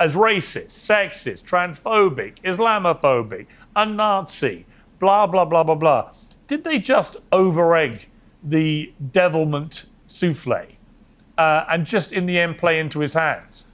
as racist, sexist, transphobic, Islamophobic, a Nazi, blah, blah, blah, blah, blah. Did they just over-egg the devilment souffle and just in the end play into his hands?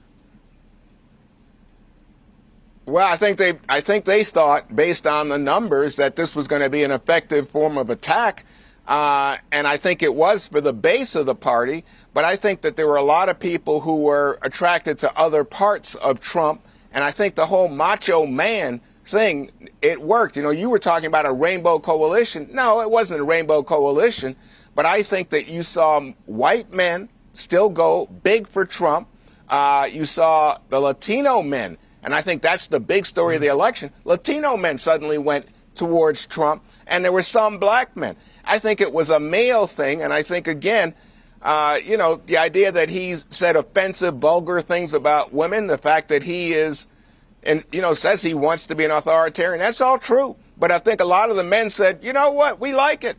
Well, I think they thought, based on the numbers, that this was going to be an effective form of attack. And I think it was for the base of the party. But I think that there were a lot of people who were attracted to other parts of Trump. And I think the whole macho man thing, it worked. You know, you were talking about a rainbow coalition. No, it wasn't a rainbow coalition. But I think that you saw white men still go big for Trump. You saw the Latino men. And I think that's the big story of the election. Latino men suddenly went towards Trump, and there were some black men. I think it was a male thing, and I think, again, the idea that he said offensive, vulgar things about women, the fact that he is, and, says he wants to be an authoritarian, that's all true. But I think a lot of the men said, you know what, we like it.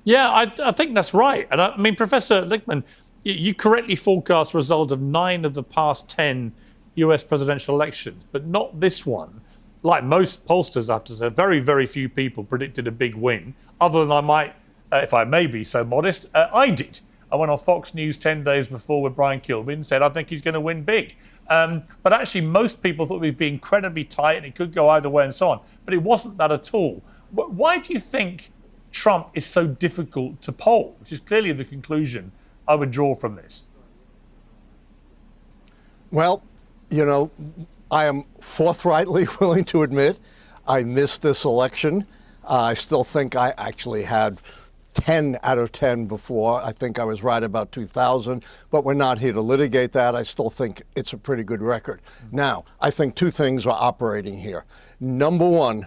Yeah, I think that's right. And I mean, Professor Lichtman, you correctly forecast the result of 9 of the past 10 US presidential elections, but not this one. Like most pollsters, I have to say, very, very few people predicted a big win, other than I might, if I may be so modest, I did. I went on Fox News 10 days before with Brian Kilby and said, I think he's going to win big. But actually, most people thought it would be incredibly tight and it could go either way and so on. But it wasn't that at all. Why do you think Trump is so difficult to poll, which is clearly the conclusion I would draw from this? Well, I am forthrightly willing to admit I missed this election. I still think I actually had 10 out of 10 before. I think I was right about 2000, but we're not here to litigate that. I still think it's a pretty good record. Now, I think 2 things are operating here. Number one,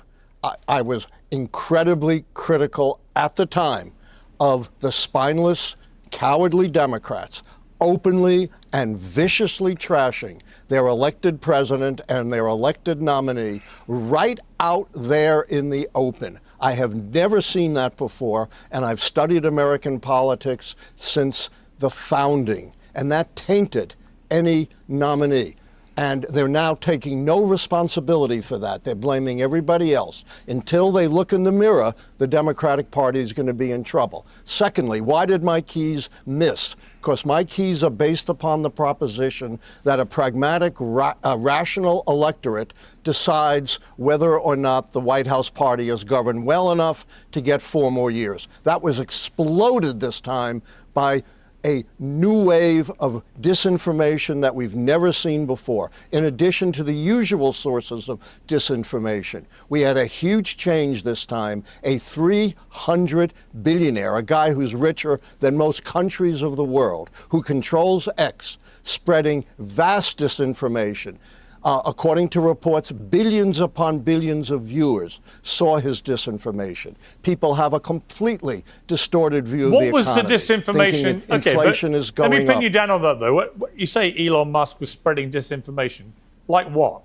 I was incredibly critical at the time of the spineless, cowardly Democrats openly and viciously trashing their elected president and their elected nominee right out there in the open. I have never seen that before, and I've studied American politics since the founding, and that tainted any nominee. And they're now taking no responsibility for that. They're blaming everybody else. Until they look in the mirror, the Democratic Party is going to be in trouble. Secondly, why did my keys miss? Because my keys are based upon the proposition that a pragmatic, rational electorate decides whether or not the White House party is governed well enough to get 4 more years. That was exploded this time by a new wave of disinformation that we've never seen before, in addition to the usual sources of disinformation. We had a huge change this time, a 300 billionaire, a guy who's richer than most countries of the world, who controls X, spreading vast disinformation. According to reports, billions upon billions of viewers saw his disinformation. People have a completely distorted view of the economy. What was the disinformation? Inflation is going up. Let me pin you down on that, though. You say Elon Musk was spreading disinformation. Like what?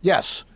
Yes.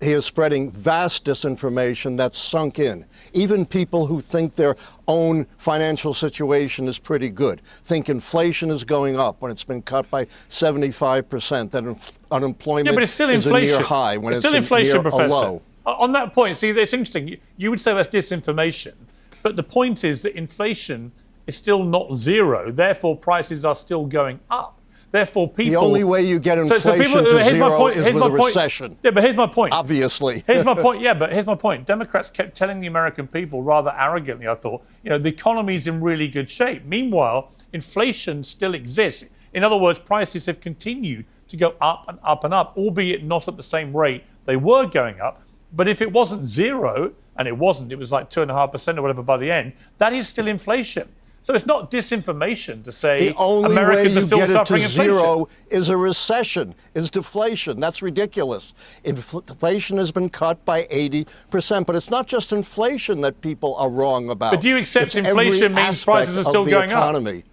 He is spreading vast disinformation that's sunk in. Even people who think their own financial situation is pretty good think inflation is going up when it's been cut by 75%, that unemployment but it's still is inflation. A near high when it's it's still inflation, near Professor. a low. On that point, see, it's interesting. You would say that's disinformation, but the point is that inflation is still not zero. Therefore, prices are still going up. Therefore, people... The only way you get inflation to zero is with a recession. Yeah, but here's my point. Obviously. Here's my point. Yeah, but here's my point. Democrats kept telling the American people rather arrogantly, I thought, the economy's in really good shape. Meanwhile, inflation still exists. In other words, prices have continued to go up and up and up, albeit not at the same rate they were going up. But if it wasn't zero, and it wasn't, it was like 2.5% or whatever by the end, that is still inflation. So it's not disinformation to say Americans are still suffering inflation. The only way you get it to zero is a recession, is deflation. That's ridiculous. Inflation has been cut by 80%, but it's not just inflation that people are wrong about. But do you accept inflation means prices are still going up? Do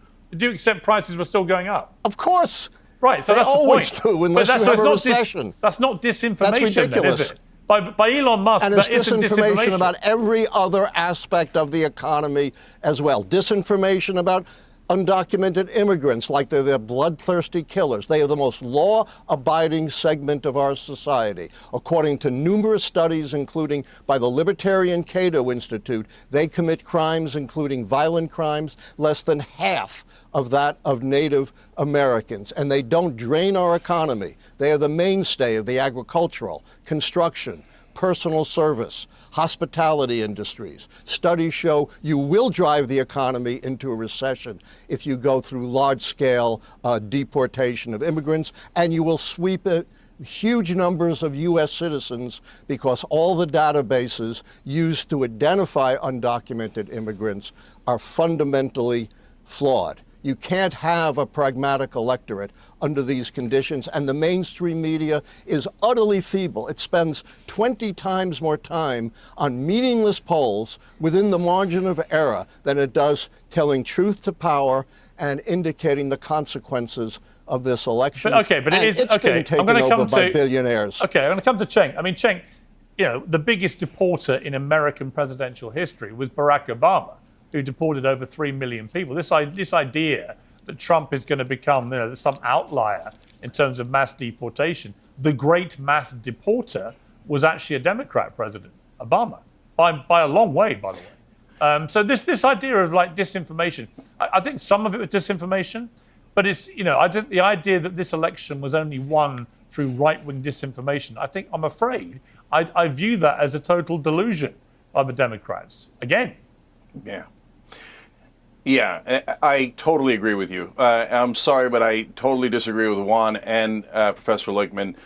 you accept prices were still going up? Of course. Right, so that's the point. They always do, unless you have a recession. That's not disinformation, that's ridiculous. Then, is it? By Elon Musk, and that it's isn't disinformation. About every other aspect of the economy as well. Disinformation about undocumented immigrants like they're bloodthirsty killers. They are the most law-abiding segment of our society. According to numerous studies, including by the Libertarian Cato Institute, they commit crimes, including violent crimes, less than half of that of Native Americans. And they don't drain our economy. They are the mainstay of the agricultural, construction, personal service, hospitality industries. Studies show you will drive the economy into a recession if you go through large-scale deportation of immigrants, and you will sweep huge numbers of U.S. citizens because all the databases used to identify undocumented immigrants are fundamentally flawed. You can't have a pragmatic electorate under these conditions, and the mainstream media is utterly feeble. It spends 20 times more time on meaningless polls within the margin of error than it does telling truth to power and indicating the consequences of this election. But it is it's being taken over by billionaires. Okay, I'm going to come to Cheng. I mean, Cheng, the biggest deporter in American presidential history was Barack Obama, who deported over 3 million people. This idea that Trump is going to become some outlier in terms of mass deportation. The great mass deporter was actually a Democrat president, Obama, by a long way, by the way. So this idea of disinformation, I think some of it was disinformation, but it's, I think the idea that this election was only won through right-wing disinformation, I'm afraid, I view that as a total delusion by the Democrats. Again. Yeah, I totally agree with you. I'm sorry, but I totally disagree with Juan and Professor Lichtman.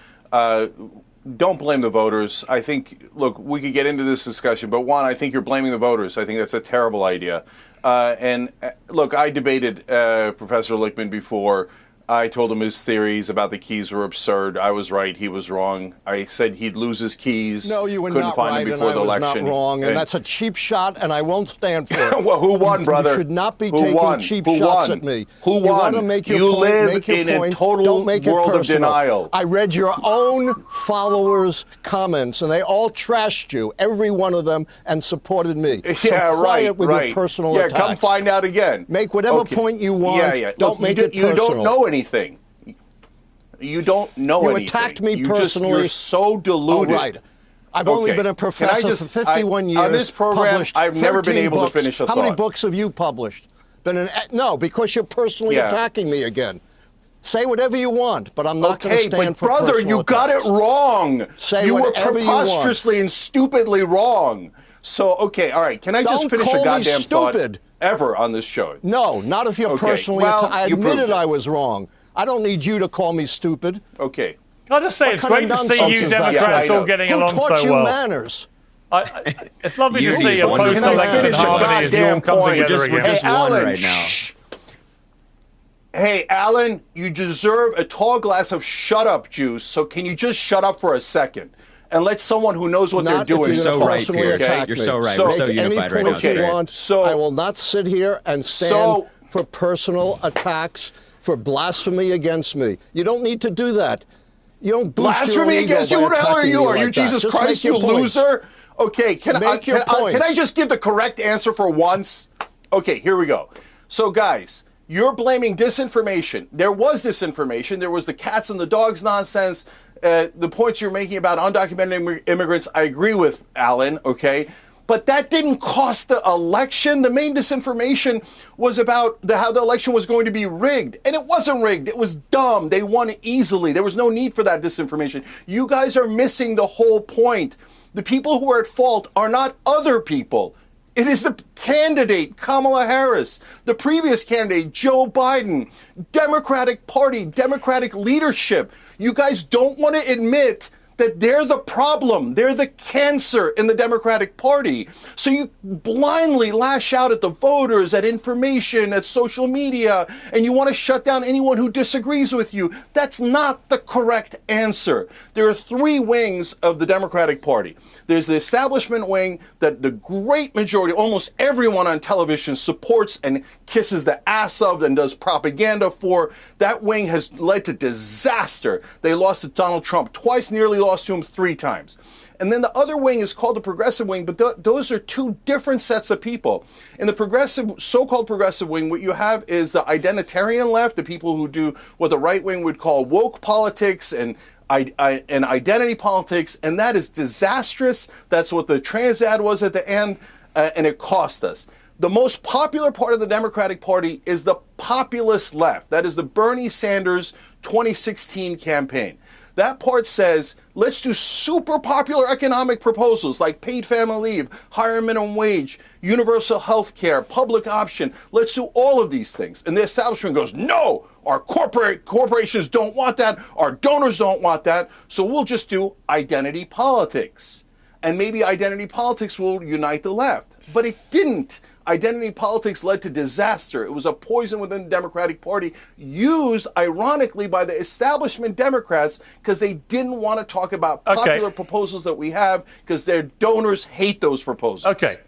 Don't blame the voters. I think, look, we could get into this discussion, but Juan, I think you're blaming the voters. I think that's a terrible idea. And look, I debated Professor Lichtman before. I told him his theories about the keys were absurd. I was right. He was wrong. I said he'd lose his keys. No, you were Couldn't not find right, him before and the I was election. not wrong. And that's a cheap shot, and I won't stand for it. Well, who won, brother? You should not be Who taking won? cheap Who shots won? at me. Who won? You want to make your you point, live make your in point. a total Don't make world it of personal. denial. I read your own followers' comments, and they all trashed you, every one of them, and supported me. Yeah, so quiet with your personal attacks. Come find out again. Make whatever point you want. Don't make it personal. You don't know anything. You don't know anything. You attacked me personally. You're so deluded. Oh, right. I've only been a professor for 51 years. On this program, I've never been able to finish a thought. How many books have you published? No, because you're personally attacking me again. Say whatever you want, but I'm not going to stand for brother, personal you got it wrong. Say you were whatever preposterously and stupidly wrong. So, okay, all right. Can I just finish a goddamn thought ever on this show? No, not if you're personally. I admitted I was wrong. I don't need you to call me stupid. Okay. Can I just say, it's great to see you Democrats all getting along so well. Who taught you manners? It's lovely to see a post-election harmony as you all come together again. We're just one right now. Hey, Alan, you deserve a tall glass of shut-up juice, so can you just shut up for a second? And let someone who knows what they're doing. You're so right, Piers. You're so right. We're so unified right now. You want, I will not sit here and stand for personal attacks, for blasphemy against me. You don't need to do that. You don't boost blasphemy against you? Who the hell are you? Are you Jesus Christ, you loser? Okay, can I just give the correct answer for once? Okay, here we go. So, guys, you're blaming disinformation. There was disinformation. There was the cats and the dogs nonsense. The points you're making about undocumented immigrants, I agree with, Alan, okay? But that didn't cost the election. The main disinformation was about how the election was going to be rigged. And it wasn't rigged. It was dumb. They won easily. There was no need for that disinformation. You guys are missing the whole point. The people who are at fault are not other people. It is the candidate, Kamala Harris, the previous candidate, Joe Biden, Democratic Party, Democratic leadership. You guys don't want to admit that they're the problem. They're the cancer in the Democratic Party. So you blindly lash out at the voters, at information, at social media, and you want to shut down anyone who disagrees with you. That's not the correct answer. There are three wings of the Democratic Party. There's the establishment wing that the great majority, almost everyone on television supports and kisses the ass of and does propaganda for. That wing has led to disaster. They lost to Donald Trump twice, nearly lost to him 3 times. And then the other wing is called the progressive wing, but those are 2 different sets of people. In the so-called progressive wing, what you have is the identitarian left, the people who do what the right wing would call woke politics and identity politics, and that is disastrous. That's what the trans ad was at the end, and it cost us. The most popular part of the Democratic Party is the populist left. That is the Bernie Sanders 2016 campaign. That part says, let's do super popular economic proposals like paid family leave, higher minimum wage, universal health care, public option. Let's do all of these things. And the establishment goes, no, our corporations don't want that. Our donors don't want that. So we'll just do identity politics. And maybe identity politics will unite the left. But it didn't. Identity politics led to disaster. It was a poison within the Democratic Party, used ironically by the establishment Democrats because they didn't want to talk about popular proposals that we have because their donors hate those proposals. Okay.